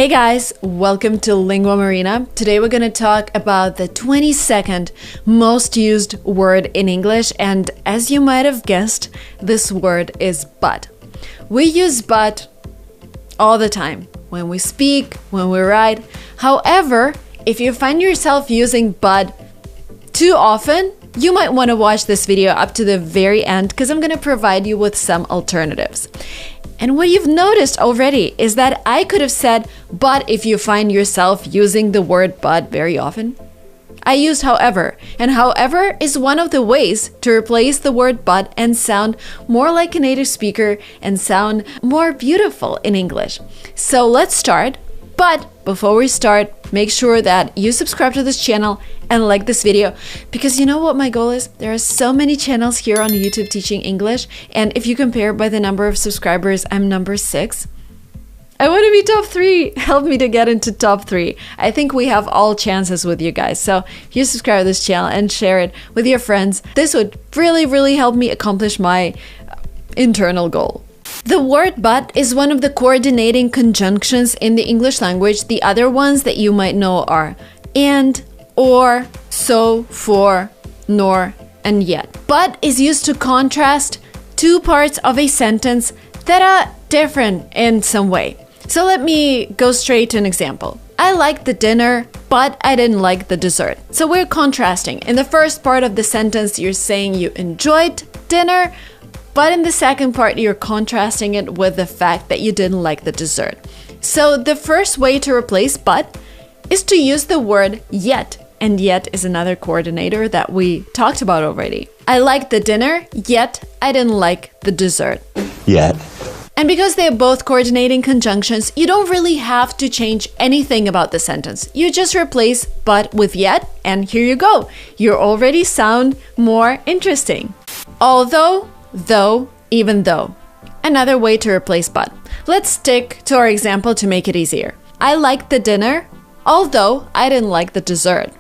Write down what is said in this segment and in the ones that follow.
Hey guys, welcome to Lingua Marina. Today we're going to talk about the 22nd most used word in English, and as you might have guessed, this word is but. We use but all the time, when we speak, when we write. However, if you find yourself using but too often, you might want to watch this video up to the very end because I'm going to provide you with some alternatives. And what you've noticed already is that I could have said but if you find yourself using the word but very often. I used however, and however is one of the ways to replace the word but and sound more like a native speaker and sound more beautiful in English. So let's start. But before we start, make sure that you subscribe to this channel and like this video, because you know what my goal is? There are so many channels here on YouTube teaching English, and if you compare by the number of subscribers, I'm number 6. I want to be top 3. Help me to get into top 3. I think we have all chances with you guys. So if you subscribe to this channel and share it with your friends, this would really help me accomplish my internal goal. The word but is one of the coordinating conjunctions in the English language. The other ones that you might know are and, or, so, for, nor, and yet. But is used to contrast two parts of a sentence that are different in some way. So let me go straight to an example. I liked the dinner, but I didn't like the dessert. So we're contrasting. In the first part of the sentence, you're saying you enjoyed dinner, but in the second part, you're contrasting it with the fact that you didn't like the dessert. So the first way to replace but is to use the word yet. And yet is another coordinator that we talked about already. I liked the dinner, yet I didn't like the dessert. Yet. And because they're both coordinating conjunctions, you don't really have to change anything about the sentence. You just replace but with yet, and here you go. You already sound more interesting. Although, though, even though. Another way to replace but. Let's stick to our example to make it easier. I liked the dinner, although I didn't like the dessert.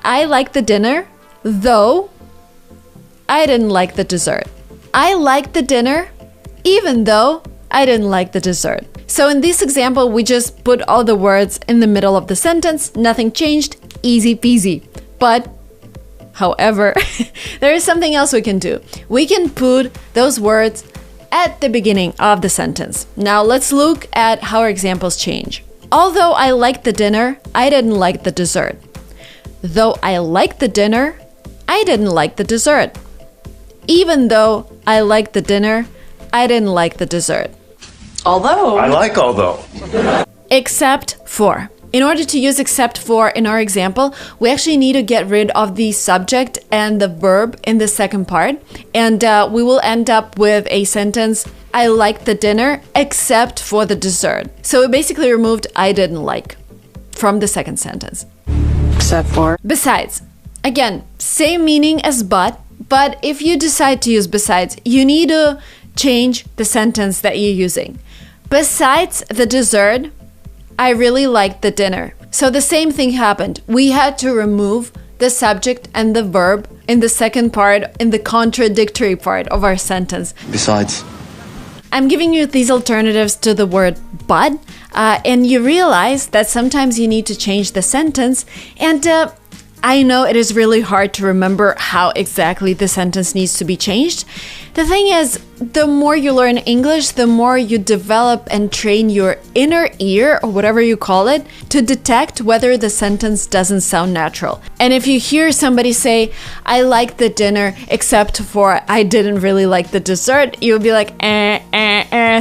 I liked the dinner, though I didn't like the dessert. I liked the dinner, even though I didn't like the dessert. So in this example, we just put all the words in the middle of the sentence, nothing changed, easy peasy. But however, there is something else we can do. We can put those words at the beginning of the sentence. Now let's look at how our examples change. Although I liked the dinner, I didn't like the dessert. Though I liked the dinner, I didn't like the dessert. Even though I liked the dinner, I didn't like the dessert. Although. I like although. Except for. In order to use except for in our example, we actually need to get rid of the subject and the verb in the second part. And we will end up with a sentence, I liked the dinner except for the dessert. So we basically removed I didn't like from the second sentence. Except for. Besides. Again, same meaning as but if you decide to use besides, you need to change the sentence that you're using. Besides the dessert, I really liked the dinner. So the same thing happened. We had to remove the subject and the verb in the second part, in the contradictory part of our sentence. Besides. I'm giving you these alternatives to the word but, and you realize that sometimes you need to change the sentence, and I know it is really hard to remember how exactly the sentence needs to be changed. The thing is, the more you learn English, the more you develop and train your inner ear, or whatever you call it, to detect whether the sentence doesn't sound natural. And if you hear somebody say, I liked the dinner except for I didn't really like the dessert, you'll be like,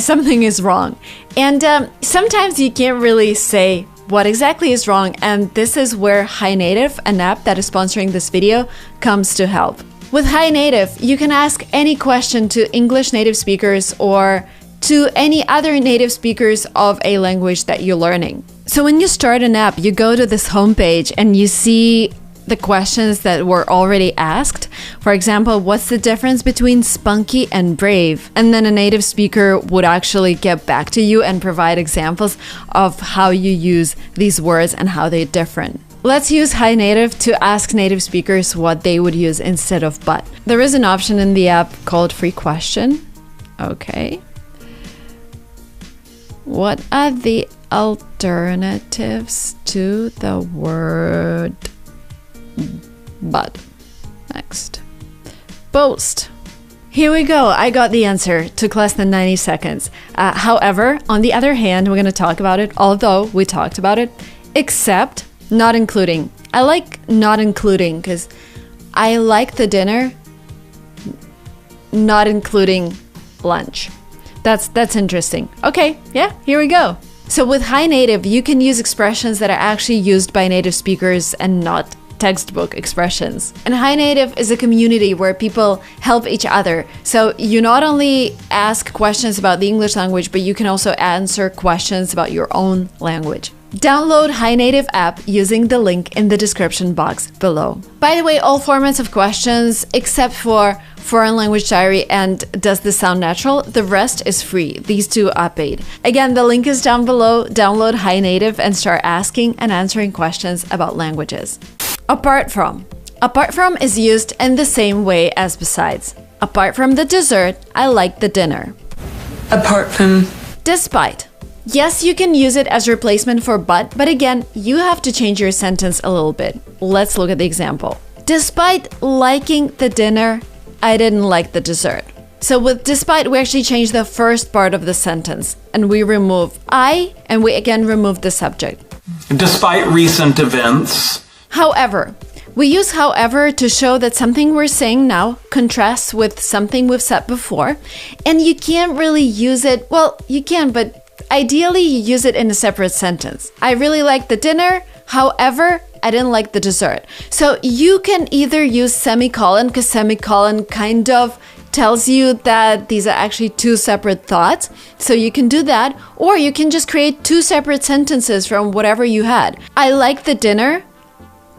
something is wrong. And sometimes you can't really say what exactly is wrong, and this is where Hi Native, an app that is sponsoring this video, comes to help. With Hi Native, you can ask any question to English native speakers or to any other native speakers of a language that you're learning. So when you start an app, you go to this homepage and you see the questions that were already asked. For example, what's the difference between spunky and brave? And then a native speaker would actually get back to you and provide examples of how you use these words and how they're different. Let's use Hi Native to ask native speakers what they would use instead of but. There is an option in the app called Free Question. Okay. What are the alternatives to the word but. Next. Boast. Here we go. I got the answer. Took less than 90 seconds. However, on the other hand, we're going to talk about it, although we talked about it, except not including. I like not including because I like the dinner, not including lunch. That's interesting. Okay, yeah, here we go. So with high native, you can use expressions that are actually used by native speakers and not textbook expressions. And high native is a community where people help each other. So you not only ask questions about the English language, but you can also answer questions about your own language. Download High Native app using the link in the description box below. By the way, all formats of questions except for Foreign Language Diary and Does This Sound Natural? The rest is free. These two are paid. Again, the link is down below. Download High Native and start asking and answering questions about languages. Apart from. Apart from is used in the same way as besides. Apart from the dessert, I like the dinner. Apart from. Despite. Yes, you can use it as replacement for but again, you have to change your sentence a little bit. Let's look at the example. Despite liking the dinner, I didn't like the dessert. So with despite, we actually change the first part of the sentence and we remove I and we again remove the subject. Despite recent events. However, we use however to show that something we're saying now contrasts with something we've said before, and you can't really use it, well, you can, but ideally you use it in a separate sentence. I really like the dinner, however, I didn't like the dessert. So you can either use semicolon, because semicolon kind of tells you that these are actually two separate thoughts. So you can do that, or you can just create two separate sentences from whatever you had. I like the dinner.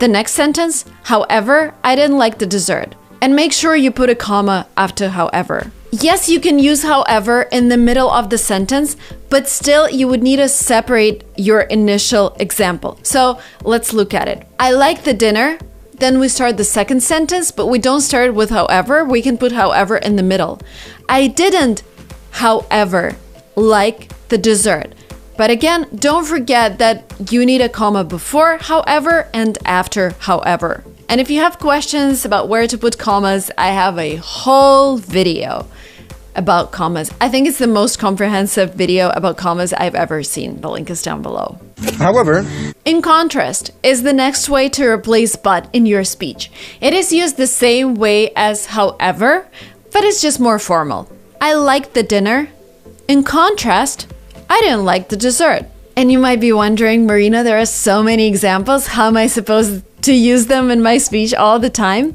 The next sentence, however, I didn't like the dessert. And make sure you put a comma after however. Yes, you can use however in the middle of the sentence, but still you would need to separate your initial example. So let's look at it. I like the dinner. Then we start the second sentence, but we don't start with however. We can put however in the middle. I didn't, however, like the dessert. But again, don't forget that you need a comma before however and after however. And if you have questions about where to put commas, I have a whole video about commas. I think it's the most comprehensive video about commas I've ever seen. The link is down below. However, in contrast is the next way to replace but in your speech. It is used the same way as however, but it's just more formal. I liked the dinner. In contrast, I didn't like the dessert. And you might be wondering, Marina, there are so many examples. How am I supposed to use them in my speech all the time?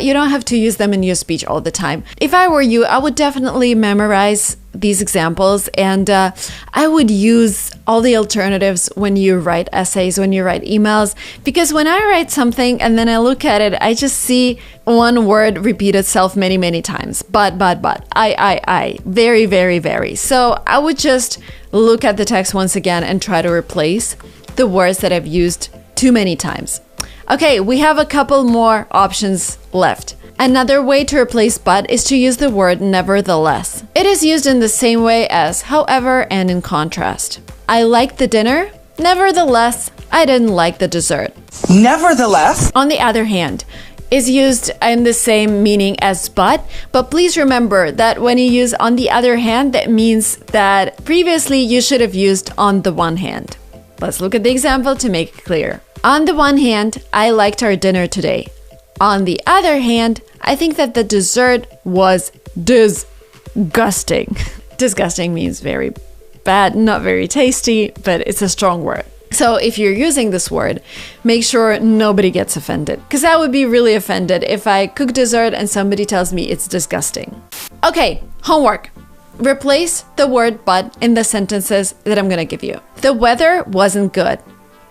You don't have to use them in your speech all the time. If I were you, I would definitely memorize these examples and I would use all the alternatives when you write essays, when you write emails, because when I write something and then I look at it, I just see one word repeat itself many, many times. But, I, very, very, very. So I would just look at the text once again and try to replace the words that I've used too many times. Okay, we have a couple more options left. Another way to replace but is to use the word nevertheless. It is used in the same way as however and in contrast. I liked the dinner, nevertheless, I didn't like the dessert. Nevertheless. On the other hand, is used in the same meaning as but please remember that when you use on the other hand, that means that previously you should have used on the one hand. Let's look at the example to make it clear. On the one hand, I liked our dinner today. On the other hand, I think that the dessert was disgusting. Disgusting means very bad, not very tasty, but it's a strong word. So if you're using this word, make sure nobody gets offended, because I would be really offended if I cook dessert and somebody tells me it's disgusting. Okay, homework. Replace the word but in the sentences that I'm gonna give you. The weather wasn't good,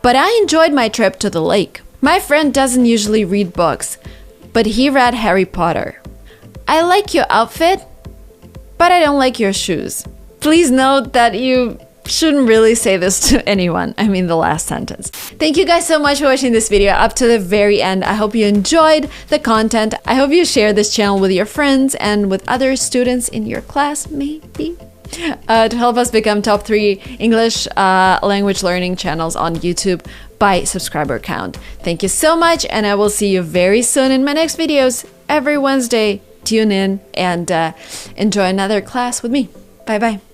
but I enjoyed my trip to the lake. My friend doesn't usually read books, but he read Harry Potter. I like your outfit, but I don't like your shoes. Please note that you shouldn't really say this to anyone. I mean the last sentence. Thank you guys so much for watching this video up to the very end. I hope you enjoyed the content. I hope you share this channel with your friends and with other students in your class, maybe. to help us become top 3 English language learning channels on YouTube by subscriber count. Thank you so much, and I will see you very soon in my next videos every Wednesday. Tune in and enjoy another class with me. Bye bye.